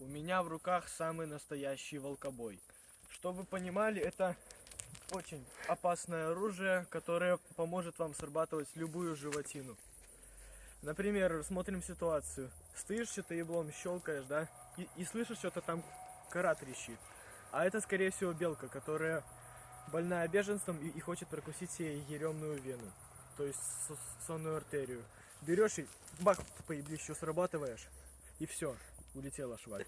У меня в руках самый настоящий волкобой. Чтобы вы понимали, это очень опасное оружие, которое поможет вам срабатывать любую животину. Например, смотрим ситуацию. Стоишь, что-то еблом щелкаешь, да? И слышишь, что-то там кора трещит. А это, скорее всего, белка, которая больная беженством и хочет прокусить себе еремную вену. То есть сонную артерию. Берешь и бах, по еблищу срабатываешь, и все, улетела шваль.